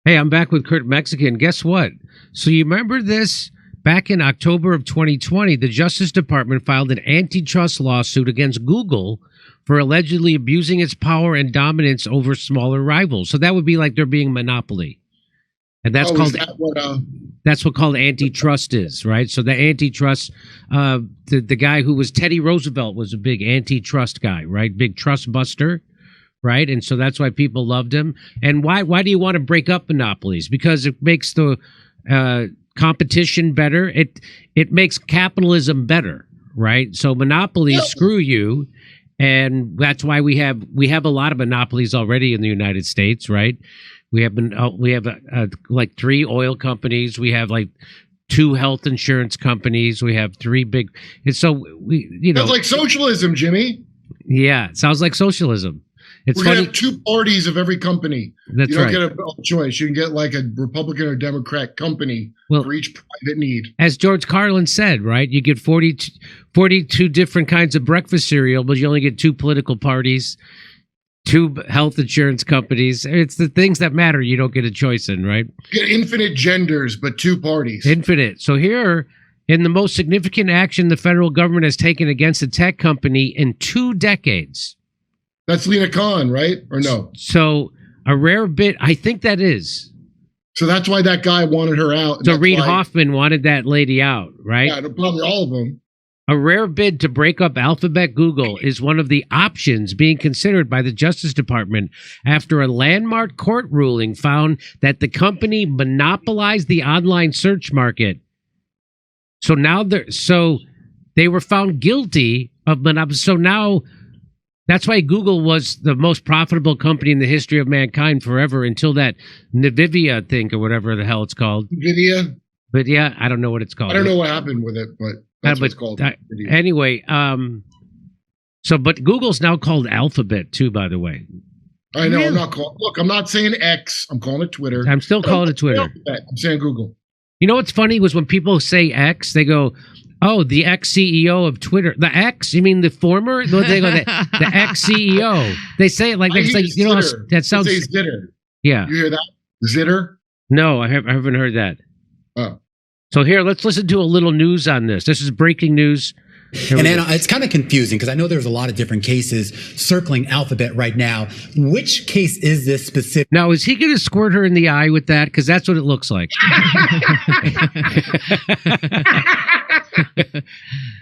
Hey, I'm back with Kurt Mexican. Guess what? So you remember this? Back in October of 2020, the Justice Department filed an antitrust lawsuit against Google for allegedly abusing its power and dominance over smaller rivals. So that would be like there being a monopoly. And that's that's what called antitrust is, right? So the antitrust, the guy who was Teddy Roosevelt was a big antitrust guy, right? Big trust buster, right? And so that's why people loved him. And why do you want to break up monopolies? Because it makes the competition better. It makes capitalism better, right? So monopolies screw you, and that's why we have a lot of monopolies already in the United States, right? We have like 3 oil companies. We have like 2 health insurance companies. We have 3 big. And so Sounds like socialism, Jimmy. Yeah, it sounds like socialism. It's We're funny. gonna have 2 parties of every company. That's you don't right. get a choice. You can get like a Republican or Democrat company for each private need. As George Carlin said, right? You get 42 different kinds of breakfast cereal, but you only get 2 political parties, 2 health insurance companies. It's the things that matter you don't get a choice in, right? You get infinite genders, but 2 parties. Infinite. So here, in the most significant action the federal government has taken against a tech company in 2 decades. That's Lena Khan, right? Or no? So a rare bit, I think that is. So that's why that guy wanted her out. So Reid Hoffman wanted that lady out, right? Yeah, probably all of them. A rare bid to break up Alphabet Google is one of the options being considered by the Justice Department after a landmark court ruling found that the company monopolized the online search market. So now they were found guilty of monopoly. So now that's why Google was the most profitable company in the history of mankind forever until that Nvidia thing or whatever the hell it's called. Nvidia? But yeah, I don't know what it's called. I don't know what happened with it, but that's what it's called. Anyway, but Google's now called Alphabet too, by the way. I know. I'm not saying X. I'm calling it Twitter. I'm still calling it Twitter. I'm saying Google. You know what's funny was when people say X, they go, "Oh, the ex-CEO of Twitter." The X? You mean the former? No, they go the ex-CEO. They say it like that sounds. They say Zitter. Yeah. You hear that? Zitter? No, I haven't heard that. Oh. So here, let's listen to a little news on this. This is breaking news. And it's kind of confusing because I know there's a lot of different cases circling Alphabet right now. Which case is this specific? Now, is he going to squirt her in the eye with that? Because that's what it looks like.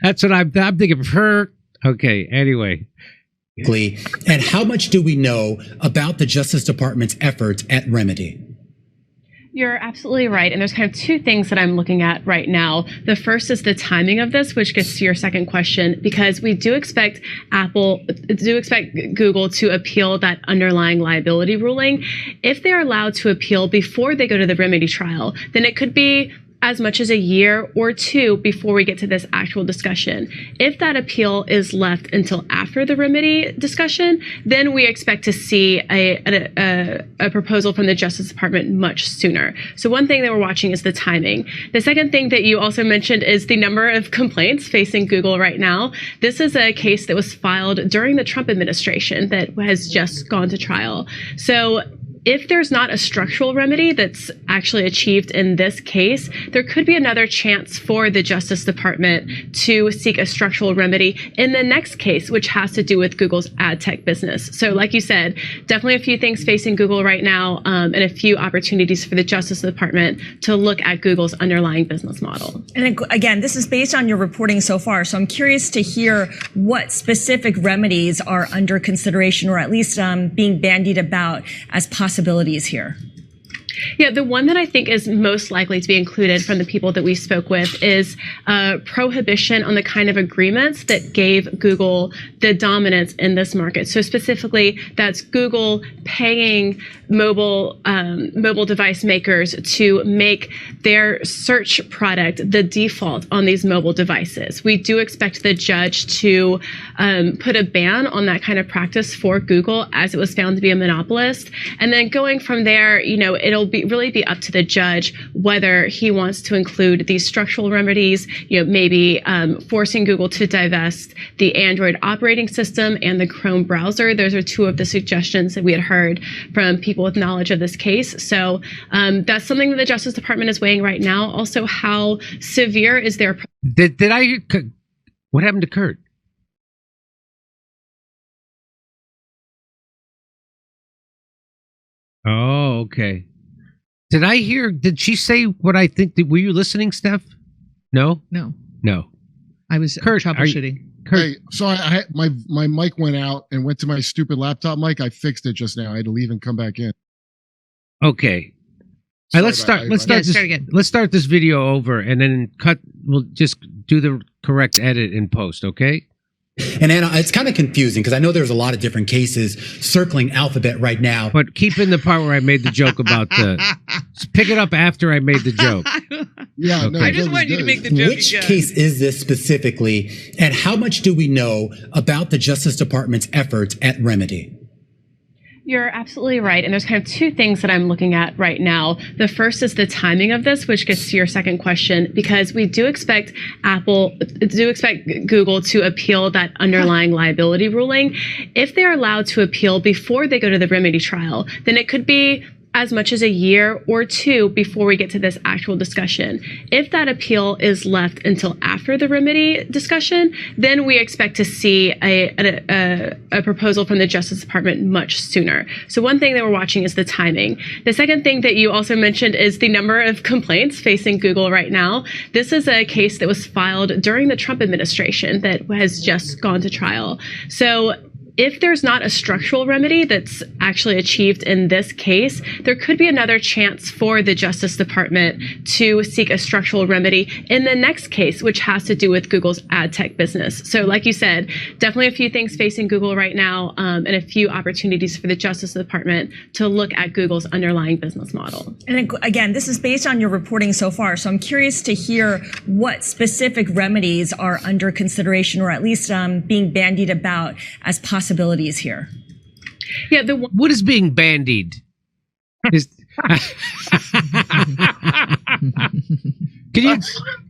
That's what I'm thinking of her. Okay, anyway. And how much do we know about the Justice Department's efforts at remedy? You're absolutely right. And there's kind of 2 things that I'm looking at right now. The first is the timing of this, which gets to your second question, because we do expect Google to appeal that underlying liability ruling. If they're allowed to appeal before they go to the remedy trial, then it could be as much as a year or 2 before we get to this actual discussion. If that appeal is left until after the remedy discussion, then we expect to see a proposal from the Justice Department much sooner. So one thing that we're watching is the timing. The second thing that you also mentioned is the number of complaints facing Google right now. This is a case that was filed during the Trump administration that has just gone to trial. So if there's not a structural remedy that's actually achieved in this case, there could be another chance for the Justice Department to seek a structural remedy in the next case, which has to do with Google's ad tech business. So like you said, definitely a few things facing Google right now, and a few opportunities for the Justice Department to look at Google's underlying business model. And again, this is based on your reporting so far, so I'm curious to hear what specific remedies are under consideration or at least being bandied about as possibilities here. Yeah, the one that I think is most likely to be included from the people that we spoke with is prohibition on the kind of agreements that gave Google the dominance in this market. So specifically, that's Google paying mobile device makers to make their search product the default on these mobile devices. We do expect the judge to put a ban on that kind of practice for Google, as it was found to be a monopolist. And then going from there, it'll it'll really be up to the judge whether he wants to include these structural remedies, maybe forcing Google to divest the Android operating system and the Chrome browser. Those are two of the suggestions that we had heard from people with knowledge of this case. So that's something that the Justice Department is weighing right now. Also, how severe is their... Did I... What happened to Kurt? Oh, okay. Did she say what I think? Were you listening, Steph? No? No. I was troubleshooting. Hey, so my mic went out and went to my stupid laptop mic. I fixed it just now. I had to leave and come back in. Okay. All right, let's start this video over and then we'll just do the correct edit in post, okay? And Anna, it's kind of confusing because I know there's a lot of different cases circling Alphabet right now. But keep in the part where I made the joke about pick it up after I made the joke. Yeah, okay. I just want you to make the joke. Which case is this specifically, and how much do we know about the Justice Department's efforts at remedy? You're absolutely right. And there's kind of two things that I'm looking at right now. The first is the timing of this, which gets to your second question, because we do expect Google to appeal that underlying liability ruling. If they're allowed to appeal before they go to the remedy trial, then it could be as much as a year or two before we get to this actual discussion. If that appeal is left until after the remedy discussion, then we expect to see a proposal from the Justice Department much sooner. So one thing that we're watching is the timing. The second thing that you also mentioned is the number of complaints facing Google right now. This is a case that was filed during the Trump administration that has just gone to trial. So if there's not a structural remedy that's actually achieved in this case, there could be another chance for the Justice Department to seek a structural remedy in the next case, which has to do with Google's ad tech business. So like you said, definitely a few things facing Google right now, and a few opportunities for the Justice Department to look at Google's underlying business model. And again, this is based on your reporting so far. So I'm curious to hear what specific remedies are under consideration, or at least being bandied about as possibilities here. Yeah, what is being bandied? Can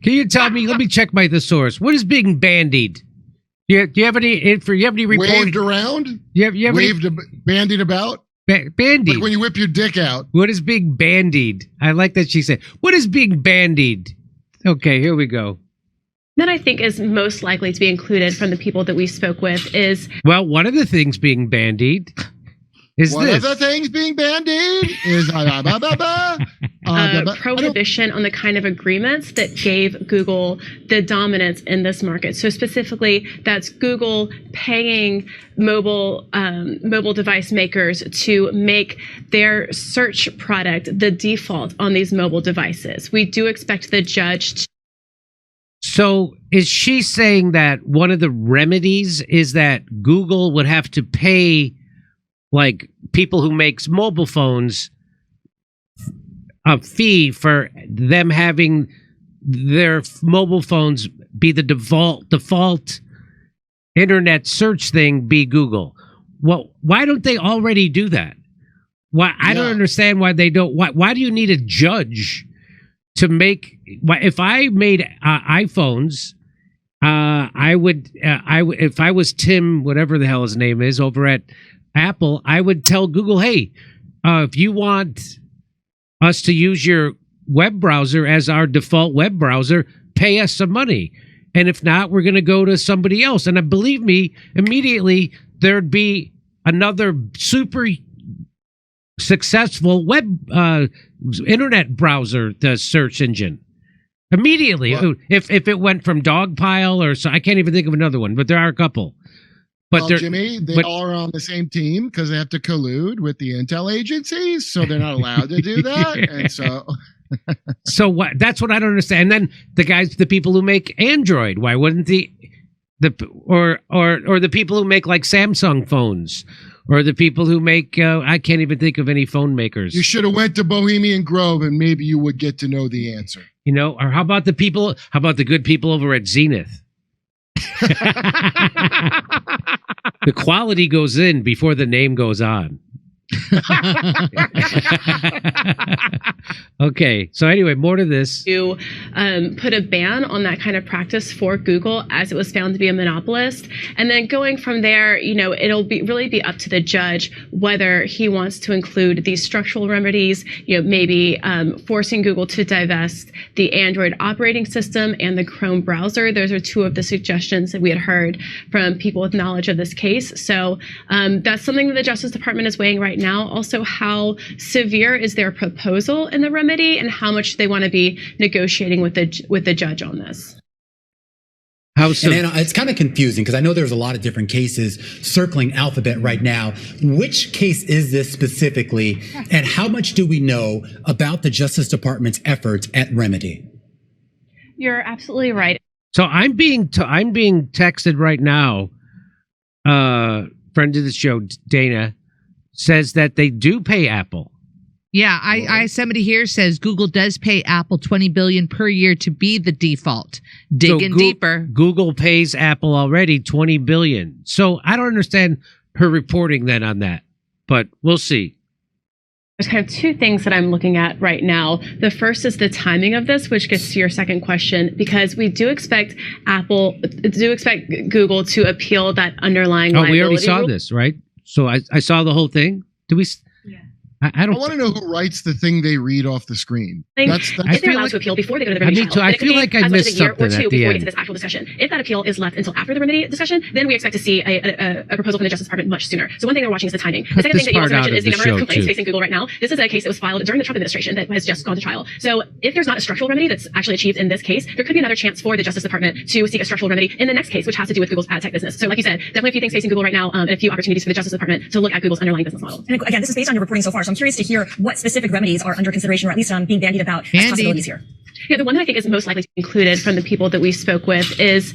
you tell me? Let me check my thesaurus. What is being bandied? Do you have any info? You have any report? Waved around? You have bandied about? Bandied. Like when you whip your dick out. What is being bandied? I like that she said. What is being bandied? Okay, here we go. That I think is most likely to be included from the people that we spoke with is... Well, one of the things being bandied is one of the things being bandied is... prohibition on the kind of agreements that gave Google the dominance in this market. So specifically, that's Google paying mobile device makers to make their search product the default on these mobile devices. We do expect the judge to... So is she saying that one of the remedies is that Google would have to pay like people who makes mobile phones a fee for them having their mobile phones be the default internet search thing be Google? Well, why don't they already do that? Why I don't understand why they don't. Why do you need a judge to make? If I made iPhones, I would if I was Tim, whatever the hell his name is, over at Apple, I would tell Google, hey, if you want us to use your web browser as our default web browser, pay us some money. And if not, we're going to go to somebody else. And believe me, immediately there'd be another super successful web internet browser, the search engine. Immediately, well, if it went from Dogpile or so, I can't even think of another one, but there are a couple. But well, Jimmy, they all are on the same team because they have to collude with the intel agencies, so they're not allowed to do that. And so what? That's what I don't understand. And then the people who make Android, why wouldn't or the people who make like Samsung phones, or the people who make I can't even think of any phone makers. You should have went to Bohemian Grove, and maybe you would get to know the answer. You know, or how about the good people over at Zenith? The quality goes in before the name goes on. Okay, so anyway, more to this. To put a ban on that kind of practice for Google, as it was found to be a monopolist, and then going from there, it'll really be up to the judge whether he wants to include these structural remedies, maybe forcing Google to divest the Android operating system and the Chrome browser. Those are two of the suggestions that we had heard from people with knowledge of this case. So that's something that the Justice Department is weighing right now. Also, how severe is their proposal in the remedy, and how much they want to be negotiating with the judge on this. And Anna, it's kind of confusing because I know there's a lot of different cases circling Alphabet right now. Which case is this specifically, and how much do we know about the Justice Department's efforts at remedy? You're absolutely right. So I'm being texted right now. Friend of the show, Dana, says that they do pay Apple. Yeah, I somebody here says Google does pay Apple $20 billion per year to be the default. Digging deeper. Google pays Apple already $20 billion. So I don't understand her reporting then on that, but we'll see. There's kind of two things that I'm looking at right now. The first is the timing of this, which gets to your second question, because we do expect Google to appeal that underlying liability. We already saw this, right? So I saw the whole thing. Do we? Yeah. I want to know who writes the thing they read off the screen. If they're allowed to appeal before they go to the remedy trial, I feel like I missed something at the before we end. get to this actual discussion. If that appeal is left until after the remedy discussion, then we expect to see a proposal from the Justice Department much sooner. So one thing we're watching is the timing. The second thing that you also mentioned is the number of complaints facing Google right now. This is a case that was filed during the Trump administration that has just gone to trial. So if there's not a structural remedy that's actually achieved in this case, there could be another chance for the Justice Department to seek a structural remedy in the next case, which has to do with Google's ad tech business. So like you said, definitely a few things facing Google right now, and a few opportunities for the Justice Department to look at Google's underlying business model. And again, this is based on your reporting so far, so I'm curious to hear what specific remedies are under consideration, or at least being bandied about as possibilities here. Yeah, the one that I think is most likely to be included from the people that we spoke with is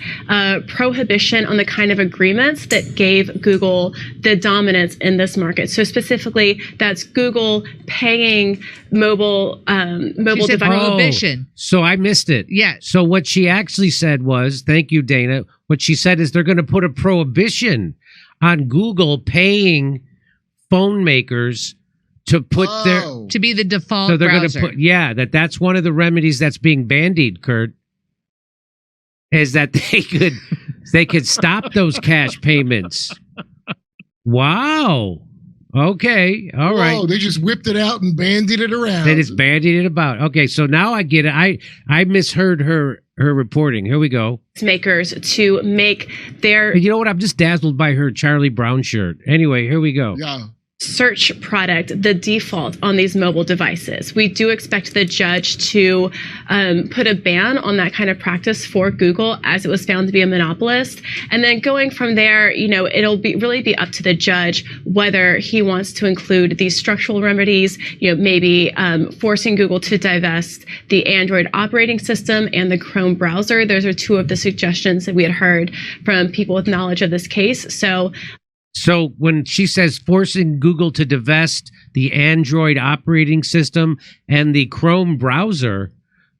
prohibition on the kind of agreements that gave Google the dominance in this market. So specifically, that's Google paying mobile devices. Prohibition. So I missed it. Yeah. So what she actually said was, thank you, Dana. What she said is they're going to put a prohibition on Google paying phone makers to put to be the default so they're browser. Going to put that's one of the remedies that's being bandied, Kurt, is that they could stop those cash payments. Wow. Okay. All right. They just whipped it out and bandied it around. They just bandied it about. Okay, so now I get it. I misheard her reporting. Here we go. Makers to make their. You know what? I'm just dazzled by her Charlie Brown shirt. Anyway, here we go. Yeah. Search product the default on these mobile devices. We do expect the judge to put a ban on that kind of practice for Google, as it was found to be a monopolist. And then going from there, it'll really be up to the judge whether he wants to include these structural remedies, maybe forcing Google to divest the Android operating system and the Chrome browser. Those are two of the suggestions that we had heard from people with knowledge of this case. So when she says forcing Google to divest the Android operating system and the Chrome browser,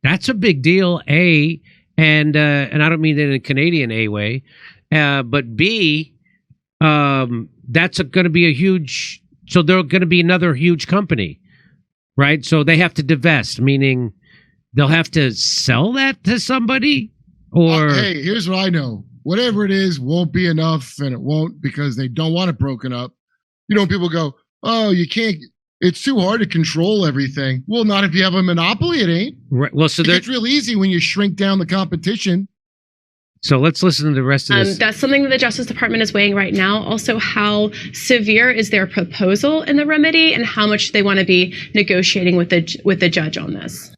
that's a big deal, A, and I don't mean it in a Canadian A way, but B, that's going to be a huge, so they're going to be another huge company, right? So they have to divest, meaning they'll have to sell that to somebody? Or hey, here's what I know. Whatever it is won't be enough, and it won't because they don't want it broken up. People go, oh, you can't, it's too hard to control everything. Well, not if you have a monopoly, it ain't. Right. Well, so it's real easy when you shrink down the competition. So let's listen to the rest of this. That's something that the Justice Department is weighing right now. Also, how severe is their proposal in the remedy, and how much they want to be negotiating with the judge on this.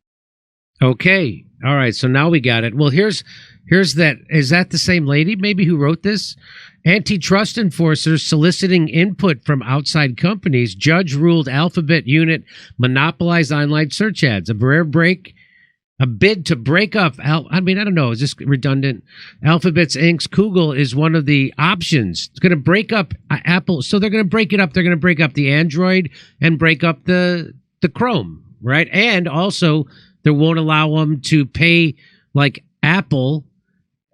Okay. All right. So now we got it. Well, here's that. Is that the same lady maybe who wrote this? Antitrust enforcers soliciting input from outside companies. Judge ruled Alphabet unit monopolized online search ads. A bid to break up. I don't know. Is this redundant? Alphabet's Inc.'s Google is one of the options. It's going to break up Apple. So they're going to break it up. They're going to break up the Android and break up the Chrome, right? And also they won't allow them to pay like Apple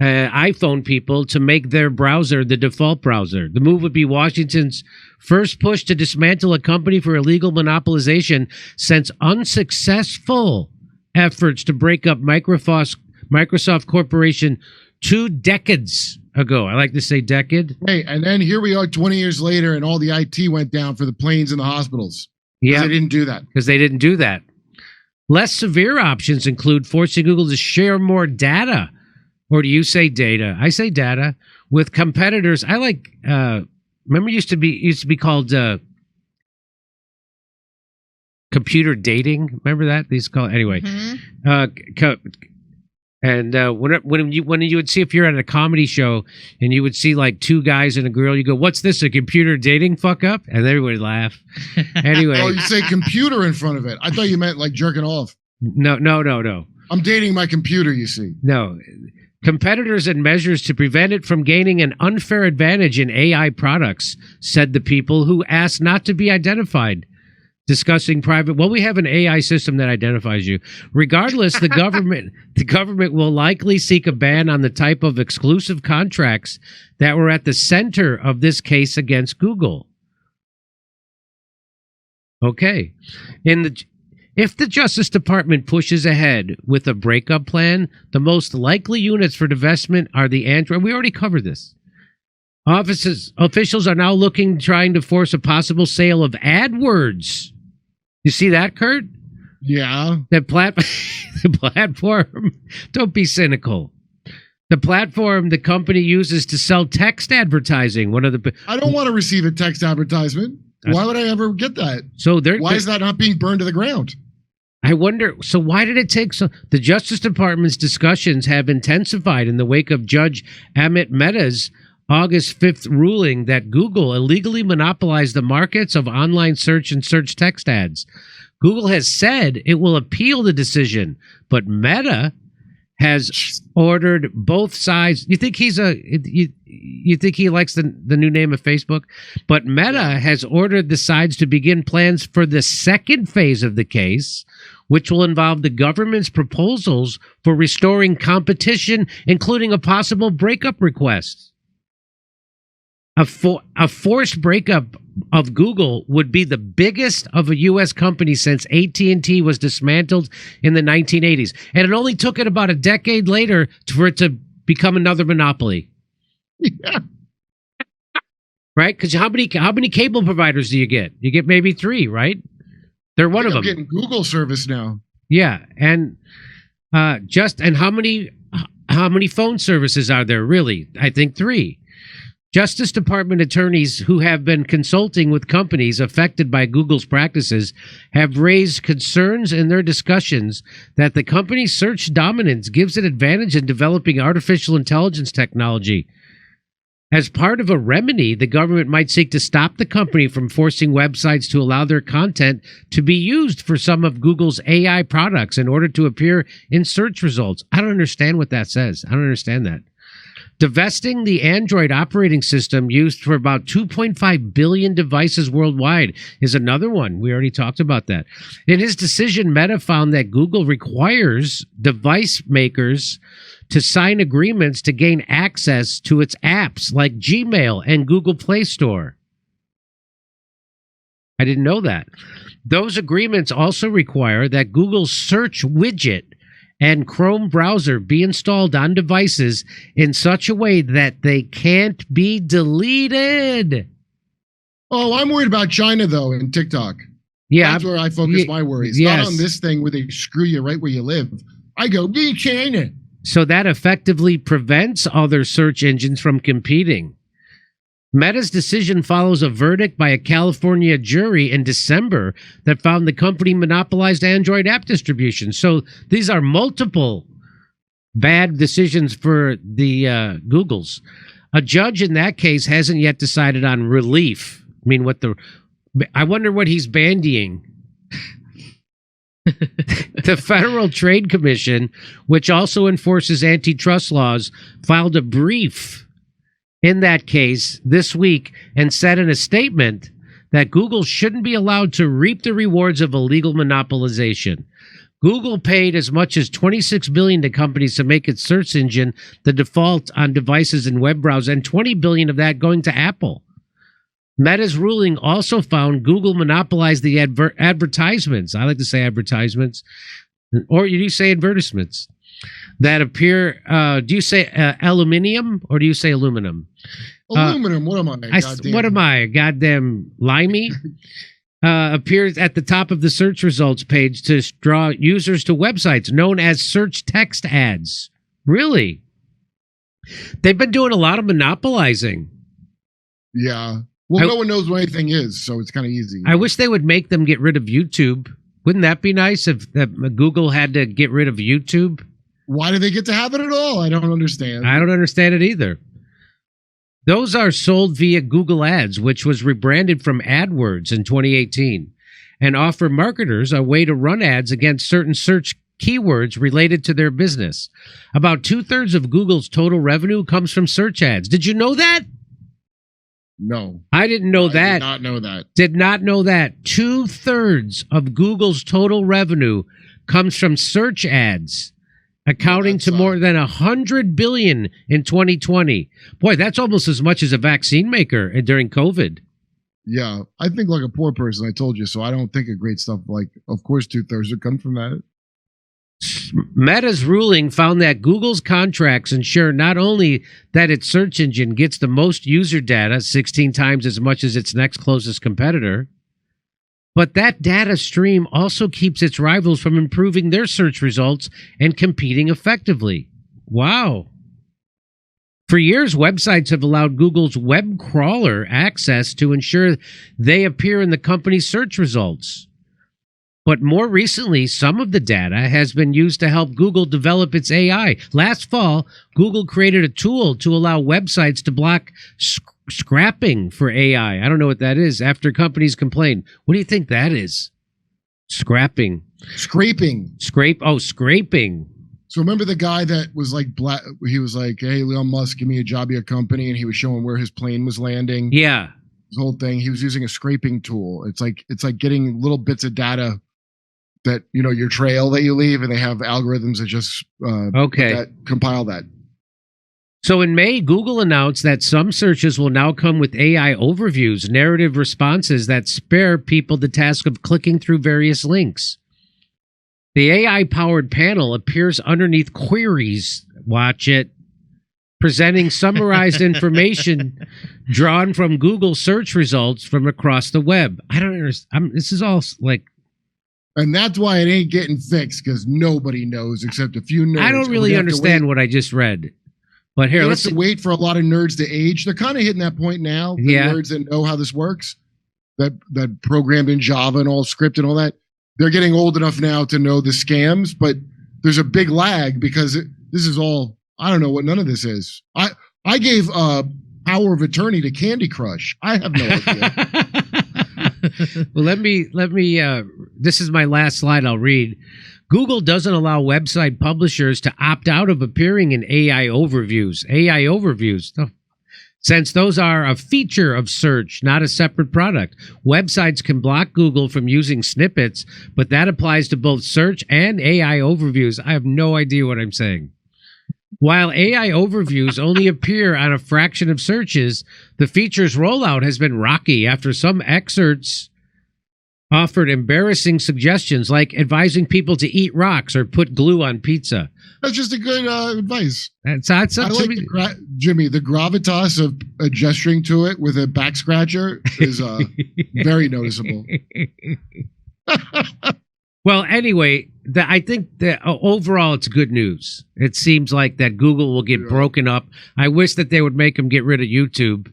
iPhone people to make their browser the default browser. The move would be Washington's first push to dismantle a company for illegal monopolization since unsuccessful efforts to break up Microsoft Corporation 2 decades ago. I like to say decade. Hey, and then here we are 20 years later, and all the IT went down for the planes and the hospitals. Yeah, they didn't do that. Because they didn't do that. Less severe options include forcing Google to share more data. Or do you say data? I say data with competitors. I like. Remember, it used to be called computer dating. Remember that? These call anyway. And when you would see, if you're at a comedy show and you would see like 2 guys and a girl, you go, "What's this? A computer dating fuck up?" And everybody would laugh. Anyway. Oh, you say computer in front of it. I thought you meant like jerking off. No. I'm dating my computer. You see. No. Competitors and measures to prevent it from gaining an unfair advantage in AI products, said the people who asked not to be identified. Discussing private. Well, we have an AI system that identifies you. Regardless, the government will likely seek a ban on the type of exclusive contracts that were at the center of this case against Google. Okay. If the Justice Department pushes ahead with a breakup plan, the most likely units for divestment are the Android. We already covered this. Officials are now trying to force a possible sale of AdWords. You see that, Kurt? Yeah. The platform. Don't be cynical. The platform the company uses to sell text advertising. I don't want to receive a text advertisement. Why would I ever get that? Why is that not being burned to the ground? I wonder. So why did it take so? The Justice Department's discussions have intensified in the wake of Judge Amit Mehta's August 5th ruling that Google illegally monopolized the markets of online search and search text ads. Google has said it will appeal the decision, but Meta has ordered both sides. You think you think he likes the new name of Facebook? But Meta has ordered the sides to begin plans for the second phase of the case, which will involve the government's proposals for restoring competition, including a possible breakup request. A forced breakup of Google would be the biggest of a U.S. company since AT&T was dismantled in the 1980s. And it only took it about a decade later for it to become another monopoly. Yeah. Right? Because how many cable providers do you get? You get maybe 3, right? They're one of them. I'm getting Google service now. Yeah. And how many phone services are there really? I think 3. Justice Department attorneys who have been consulting with companies affected by Google's practices have raised concerns in their discussions that the company's search dominance gives it advantage in developing artificial intelligence technology. As part of a remedy, the government might seek to stop the company from forcing websites to allow their content to be used for some of Google's AI products in order to appear in search results. I don't understand what that says. I don't understand that. Divesting the Android operating system used for about 2.5 billion devices worldwide is another one. We already talked about that. In his decision, Meta found that Google requires device makers to sign agreements to gain access to its apps like Gmail and Google Play Store. I didn't know that. Those agreements also require that Google's search widget and Chrome browser be installed on devices in such a way that they can't be deleted. Oh, I'm worried about China, though, and TikTok. Yeah. That's where I focus my worries. Yes. Not on this thing where they screw you right where you live. I go, be China. So that effectively prevents other search engines from competing. Meta's decision follows a verdict by a California jury in December that found the company monopolized Android app distribution. So these are multiple bad decisions for the Googles. A judge in that case hasn't yet decided on relief. I wonder what he's bandying. The Federal Trade Commission, which also enforces antitrust laws, filed a brief in that case this week and said in a statement that Google shouldn't be allowed to reap the rewards of illegal monopolization. Google paid as much as $26 billion to companies to make its search engine the default on devices and web browsers, and $20 billion of that going to Apple. Meta's ruling also found Google monopolized the advertisements. I like to say advertisements, or do you say advertisements that appear? Do you say aluminium or do you say aluminum? Aluminum. What am I? What am I? Goddamn limey. Appears at the top of the search results page to draw users to websites known as search text ads. Really? They've been doing a lot of monopolizing. Yeah. Well, no one knows what anything is, so it's kind of easy. I wish they would make them get rid of YouTube. Wouldn't that be nice if Google had to get rid of YouTube? Why do they get to have it at all? I don't understand. I don't understand it either. Those are sold via Google Ads, which was rebranded from AdWords in 2018, and offer marketers a way to run ads against certain search keywords related to their business. About 2/3 of Google's total revenue comes from search ads. Did you know that? No. I didn't know that. Did not know that. Did not know that. 2/3 of Google's total revenue comes from search ads, accounting to more than $100 billion in 2020. Boy, that's almost as much as a vaccine maker during COVID. Yeah, I think like a poor person, I told you, so I don't think of great stuff like, of course, 2/3 would come from that. Meta's ruling found that Google's contracts ensure not only that its search engine gets the most user data, 16 times as much as its next closest competitor, but that data stream also keeps its rivals from improving their search results and competing effectively. Wow. For years, websites have allowed Google's web crawler access to ensure they appear in the company's search results. But more recently, some of the data has been used to help Google develop its AI. Last fall, Google created a tool to allow websites to block scrapping for AI. I don't know what that is. After companies complained. What do you think that is? Scrapping. Scraping. Scraping. So remember the guy that was like, he was like, hey, Elon Musk, give me a job at your company. And he was showing where his plane was landing. Yeah. His whole thing. He was using a scraping tool. It's like getting little bits of data that, you know, your trail that you leave, and they have algorithms that just compile that. So in May, Google announced that some searches will now come with AI overviews, narrative responses that spare people the task of clicking through various links. The AI-powered panel appears underneath queries. Watch it. Presenting summarized information drawn from Google search results from across the web. I don't understand. This is all like... And that's why it ain't getting fixed, because nobody knows except a few nerds. I don't really understand what I just read. But here, let's have to wait for a lot of nerds to age. They're kind of hitting that point now. The nerds that know how this works, that programmed in Java and all script and all that, they're getting old enough now to know the scams. But there's a big lag because this is all, I don't know what none of this is. I gave power of attorney to Candy Crush. I have no idea. Well, let me, this is my last slide I'll read. Google doesn't allow website publishers to opt out of appearing in AI overviews. Since those are a feature of search, not a separate product. Websites can block Google from using snippets, but that applies to both search and AI overviews. I have no idea what I'm saying. While AI overviews only appear on a fraction of searches, the feature's rollout has been rocky after some excerpts offered embarrassing suggestions like advising people to eat rocks or put glue on pizza. That's just a good advice. That's I like Jimmy, the gravitas of gesturing to it with a back scratcher is very noticeable. Well, anyway, I think that overall it's good news. It seems like that Google will get broken up. I wish that they would make them get rid of YouTube.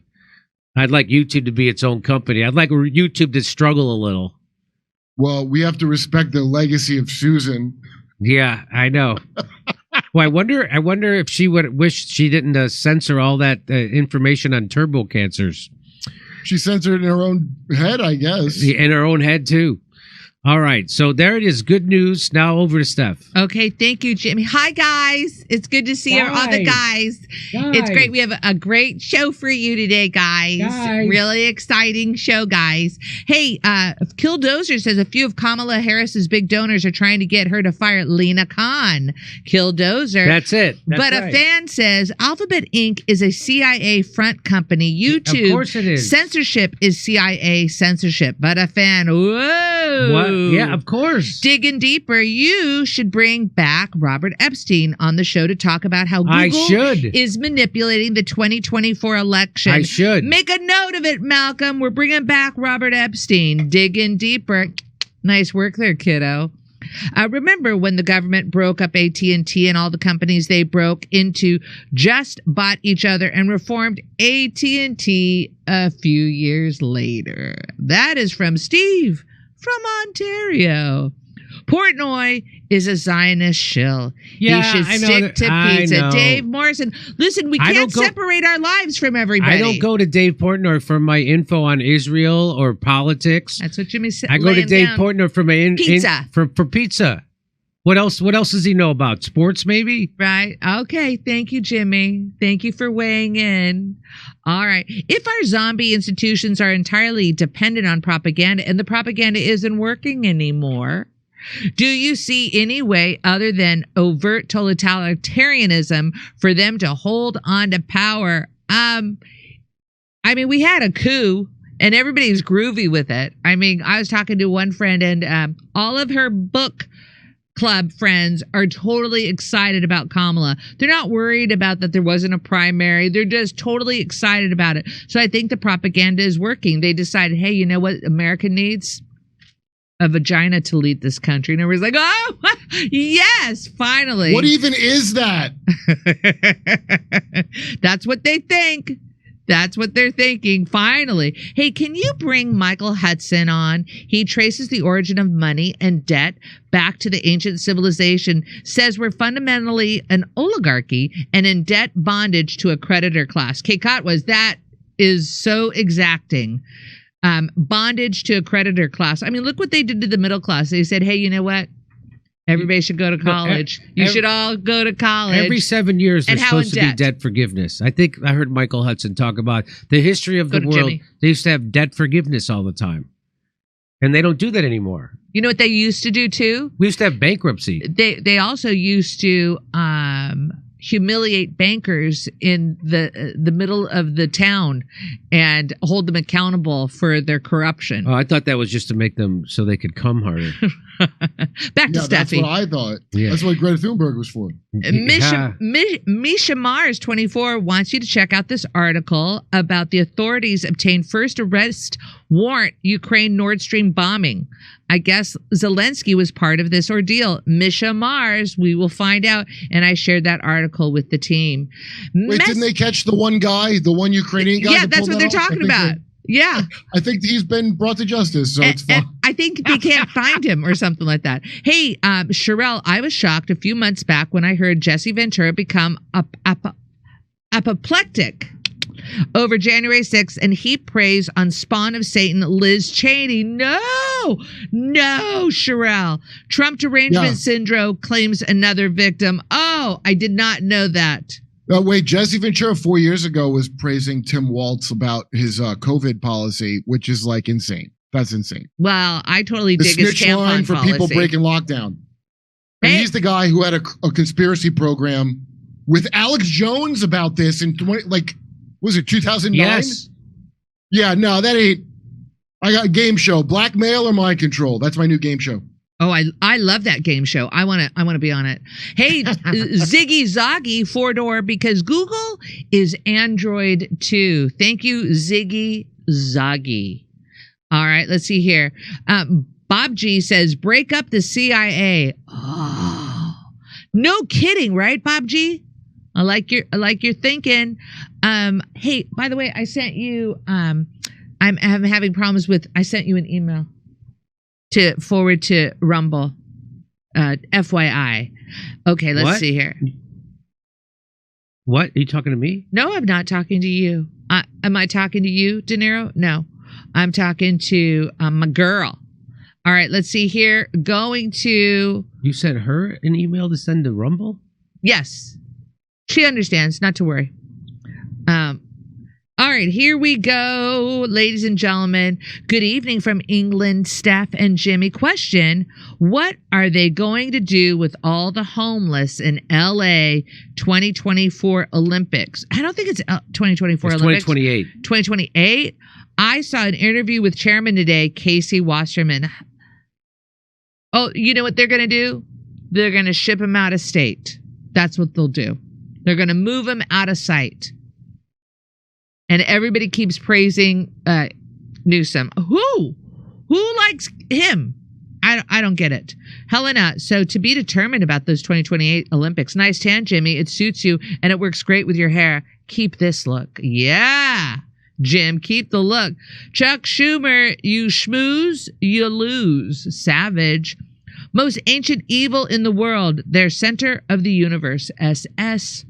I'd like YouTube to be its own company. I'd like YouTube to struggle a little. Well, we have to respect the legacy of Susan. Yeah, I know. Well, I wonder if she would wish she didn't censor all that information on turbo cancers. She censored it in her own head, I guess. In her own head, too. All right, so there it is. Good news. Now over to Steph. Okay, thank you, Jimmy. Hi, guys. It's good to see all the guys. It's great. We have a great show for you today, guys. Really exciting show, guys. Hey, Killdozer says a few of Kamala Harris's big donors are trying to get her to fire Lena Khan. Killdozer. That's it. That's A fan says Alphabet Inc. is a CIA front company. YouTube. Of course it is. Censorship is CIA censorship. But a fan, whoa. What? Yeah, of course. Digging deeper, you should bring back Robert Epstein on the show to talk about how Google is manipulating the 2024 election. I should. Make a note of it, Malcolm. We're bringing back Robert Epstein. Digging deeper. Nice work there, kiddo. Remember when the government broke up AT&T and all the companies they broke into just bought each other and reformed AT&T a few years later? That is from Steve from Ontario. Portnoy is a Zionist shill. Yeah, he should stick to pizza. Dave Morrison. Listen, we can't separate our lives from everybody. I don't go to Dave Portnoy for my info on Israel or politics. That's what Jimmy said. I go to Dave Portnoy for my pizza. For pizza. What else does he know about? Sports, maybe? Right. Okay. Thank you, Jimmy. Thank you for weighing in. All right. If our zombie institutions are entirely dependent on propaganda and the propaganda isn't working anymore, do you see any way other than overt totalitarianism for them to hold on to power? I mean, we had a coup and everybody's groovy with it. I mean, I was talking to one friend and all of her book club friends are totally excited about Kamala. They're not worried about that there wasn't a primary. They're just totally excited about it. So I think the propaganda is working. They decided, hey, you know what America needs? A vagina to lead this country. And everybody's like, oh, yes, finally. What even is that? That's what they think. That's what they're thinking. Finally. Hey, can you bring Michael Hudson on? He traces the origin of money and debt back to the ancient civilization, says we're fundamentally an oligarchy and in debt bondage to a creditor class. Kate was that is so exacting. Bondage to a creditor class. I mean, look what they did to the middle class. They said, hey, you know what? Everybody should go to college. You should all go to college. Every 7 years, there's supposed to be debt forgiveness. I think I heard Michael Hudson talk about the history of the world. Jimmy. They used to have debt forgiveness all the time. And they don't do that anymore. You know what they used to do, too? We used to have bankruptcy. They also used to humiliate bankers in the middle of the town and hold them accountable for their corruption. Oh, I thought that was just to make them so they could come harder. Back to Steffi. That's what I thought. Yeah. That's what Greta Thunberg was for. Misha Mars 24 wants you to check out this article about the authorities obtained first arrest warrant Ukraine Nord Stream bombing. I guess Zelensky was part of this ordeal. Misha Mars, we will find out. And I shared that article with the team. Wait, didn't they catch the one guy, the one Ukrainian guy? Yeah, that's what they're talking about. Yeah. I think he's been brought to justice, so it's fine. I think they can't find him or something like that. Hey, Sherelle, I was shocked a few months back when I heard Jesse Ventura become apoplectic over January 6th, and he preys on spawn of Satan, Liz Cheney. No, Sherelle. Trump derangement syndrome claims another victim. Oh, I did not know that. Wait, Jesse Ventura 4 years ago was praising Tim Walz about his COVID policy, which is like insane. That's insane. Well, I totally dig his tampon line for policy. People breaking lockdown. And he's the guy who had a conspiracy program with Alex Jones about this in was it 2009? Yes. Yeah, no, that ain't. I got a game show, Blackmail or Mind Control. That's my new game show. Oh, I love that game show. I want to be on it. Hey, Ziggy Zoggy 4-door because Google is Android too. Thank you, Ziggy Zoggy. All right, let's see here. Bob G says, break up the CIA. Oh, no kidding, right, Bob G? I like your thinking. Hey, by the way, I sent you. I'm having problems with. I sent you an email to forward to Rumble. FYI. Okay, let's see here. What? Are you talking to me? No, I'm not talking to you. Am I talking to you, De Niro? No. I'm talking to my girl. All right, let's see here. Going to... You sent her an email to send to Rumble? Yes. She understands, not to worry. All right, here we go, ladies and gentlemen. Good evening from England, Steph and Jimmy. Question, what are they going to do with all the homeless in LA 2024 Olympics? I don't think it's 2024 It's Olympics. 2028. 2028? I saw an interview with Chairman today, Casey Wasserman. Oh, you know what they're going to do? They're going to ship him out of state. That's what they'll do. They're going to move him out of sight. And everybody keeps praising Newsom. Who likes him? I don't get it. Helena, so to be determined about those 2028 Olympics. Nice tan, Jimmy. It suits you and it works great with your hair. Keep this look. Yeah. Jim, keep the look. Chuck Schumer, you schmooze, you lose. Savage. Most ancient evil in the world. They're center of the universe. SS.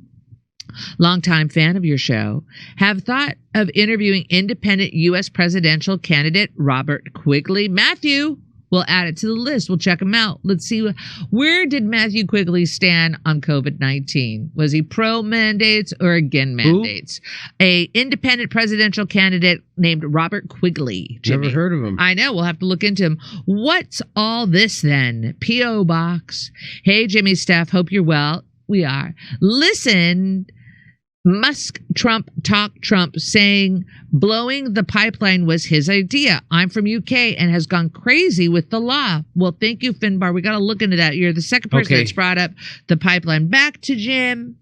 Longtime fan of your show. Have thought of interviewing independent U.S. presidential candidate Robert Quigley. Matthew, we'll add it to the list. We'll check him out. Let's see. Where did Matthew Quigley stand on COVID-19? Was he pro mandates or again mandates? A independent presidential candidate named Robert Quigley. Jimmy. Never heard of him. I know. We'll have to look into him. What's all this then? P.O. Box. Hey, Jimmy, Steph. Hope you're well. We are. Listen, Musk, Trump, talk Trump, saying blowing the pipeline was his idea. I'm from UK and has gone crazy with the law. Well, thank you, Finbar. We got to look into that. You're the second person that's brought up the pipeline. Back to Jim.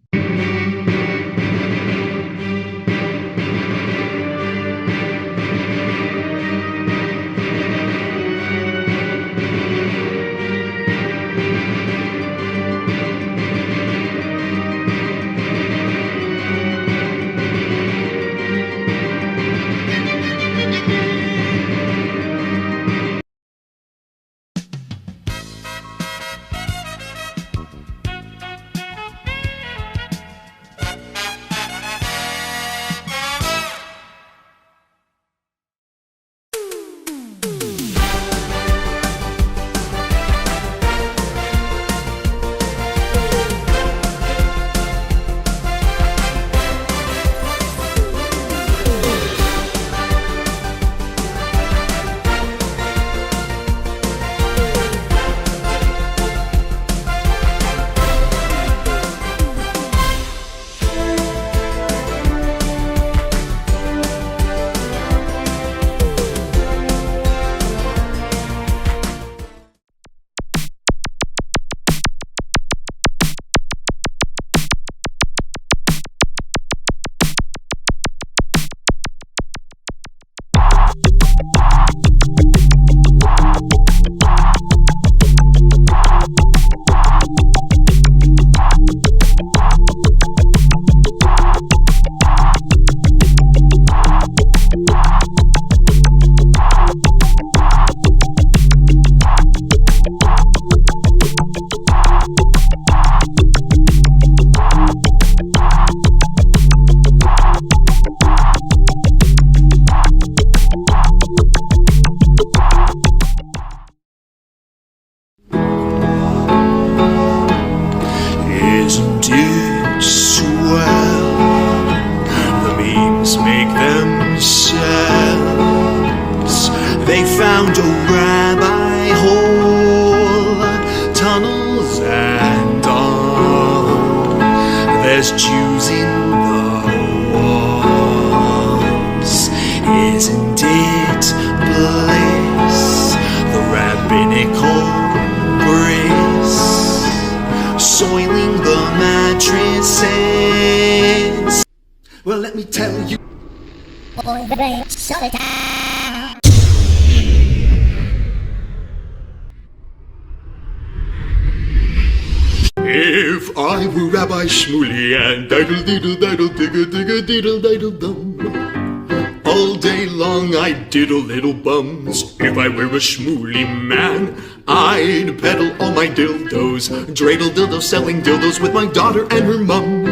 If I were Rabbi Shmuley and diddle-diddle-diddle-digga-digga-diddle-dum, all day long I'd diddle little bums. If I were a Shmuley man, I'd peddle all my dildos, dreidel dildos, selling dildos with my daughter and her mum.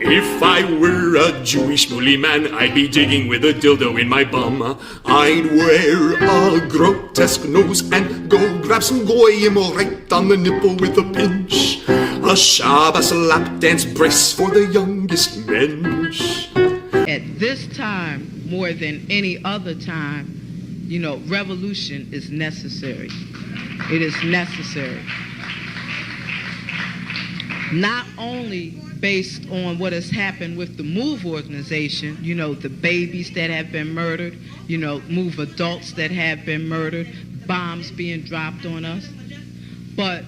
If I were a Jewish mooly man, I'd be digging with a dildo in my bum. I'd wear a grotesque nose and go grab some goyim right on the nipple with a pinch. A Shabbos lap dance brace for the youngest mensch. At this time, more than any other time, you know, revolution is necessary. It is necessary. Not only based on what has happened with the MOVE organization, you know, the babies that have been murdered, you know, MOVE adults that have been murdered, bombs being dropped on us, but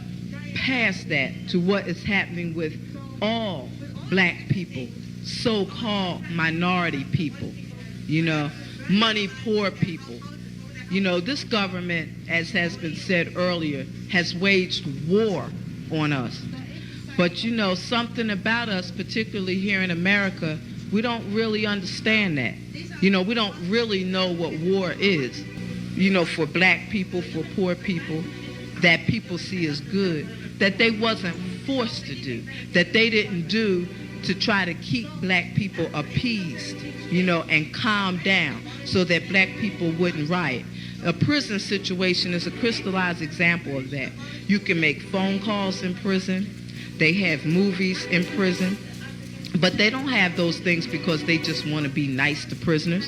past that to what is happening with all black people, so-called minority people, you know, money poor people. You know, this government, as has been said earlier, has waged war on us. But, you know, something about us, particularly here in America, we don't really understand that. You know, we don't really know what war is. You know, for black people, for poor people, that people see as good, that they wasn't forced to do, that they didn't do to try to keep black people appeased, you know, and calm down so that black people wouldn't riot. A prison situation is a crystallized example of that. You can make phone calls in prison. They have movies in prison, but they don't have those things because they just want to be nice to prisoners.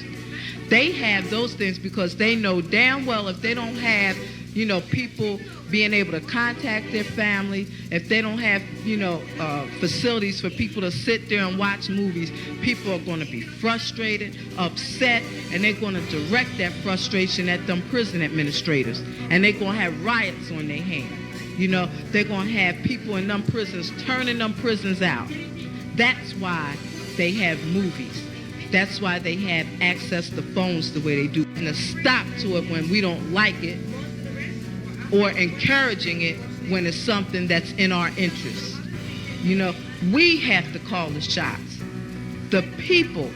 They have those things because they know damn well if they don't have, you know, people being able to contact their family, if they don't have, you know, facilities for people to sit there and watch movies, people are going to be frustrated, upset, and they're going to direct that frustration at them prison administrators, and they're going to have riots on their hands. You know, they're going to have people in them prisons turning them prisons out. That's why they have movies. That's why they have access to phones the way they do. And a stop to it when we don't like it, or encouraging it when it's something that's in our interest. You know, we have to call the shots. The people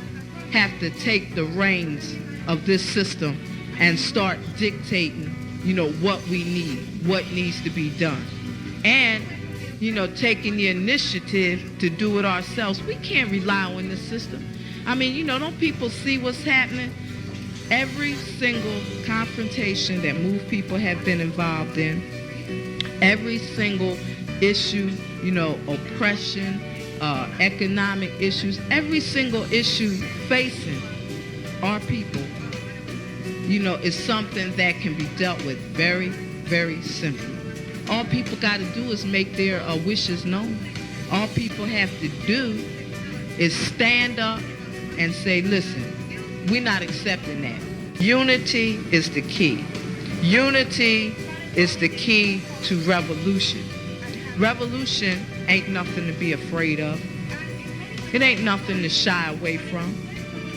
have to take the reins of this system and start dictating, you know, what we need, what needs to be done. And, you know, taking the initiative to do it ourselves. We can't rely on this system. I mean, you know, don't people see what's happening? Every single confrontation that MOVE people have been involved in, every single issue, you know, oppression, economic issues, every single issue facing our people, you know, is something that can be dealt with very, very simply. All people got to do is make their wishes known. All people have to do is stand up and say, listen, we're not accepting that. Unity is the key. Unity is the key to revolution. Revolution ain't nothing to be afraid of. It ain't nothing to shy away from.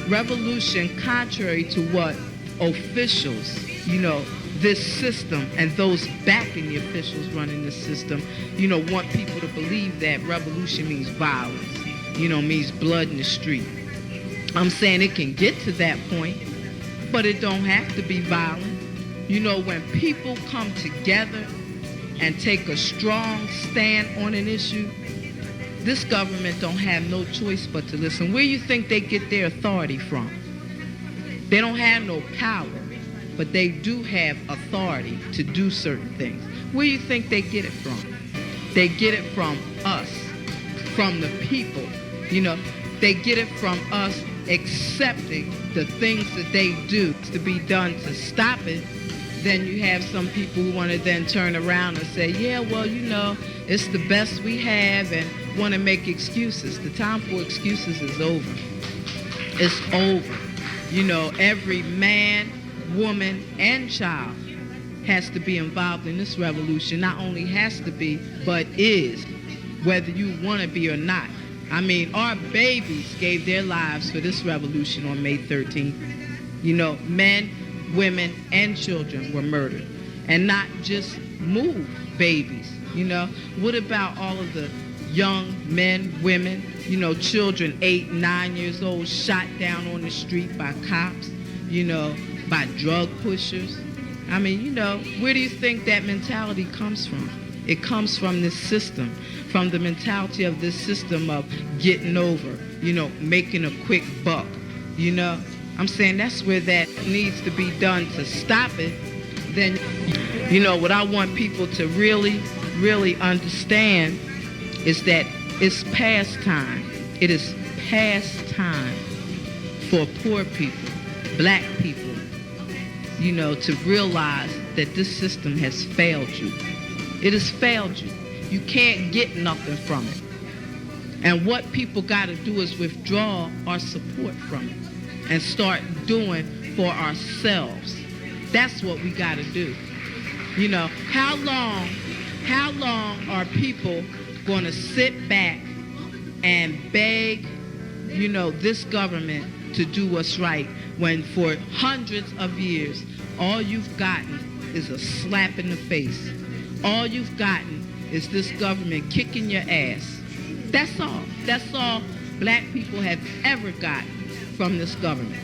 Revolution, contrary to what officials, you know, this system and those backing the officials running the system, you know, want people to believe that revolution means violence, you know, means blood in the street. I'm saying it can get to that point, but it don't have to be violent. You know, when people come together and take a strong stand on an issue, this government don't have no choice but to listen. Where you think they get their authority from? They don't have no power, but they do have authority to do certain things. Where you think they get it from? They get it from us, from the people. You know, they get it from us accepting the things that they do to be done to stop it. Then you have some people who want to then turn around and say, yeah, well, you know, it's the best we have, and want to make excuses. The time for excuses is over. It's over. You know, every man, woman, and child has to be involved in this revolution. Not only has to be, but is, whether you want to be or not. I mean, our babies gave their lives for this revolution on May 13th. You know, men, women, and children were murdered. And not just MOVE babies, you know. What about all of the young men, women, you know, children 8, 9 years old shot down on the street by cops, you know, by drug pushers? I mean, you know, where do you think that mentality comes from? It comes from this system, from the mentality of this system of getting over, making a quick buck, I'm saying that's where that needs to be done to stop it. Then, what I want people to really, really understand is that it's past time. It is past time for poor people, black people, to realize that this system has failed you. It has failed you. You can't get nothing from it. And what people got to do is withdraw our support from it and start doing for ourselves. That's what we got to do. How long are people going to sit back and beg, this government to do what's right when for hundreds of years, all you've gotten is a slap in the face. All you've gotten is this government kicking your ass. That's all. That's all black people have ever gotten from this government.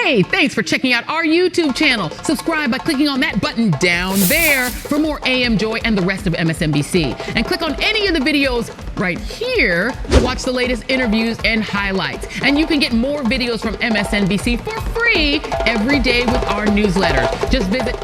Hey, thanks for checking out our YouTube channel. Subscribe by clicking on that button down there for more AM Joy and the rest of MSNBC. And click on any of the videos right here to watch the latest interviews and highlights. And you can get more videos from MSNBC for free every day with our newsletter. Just visit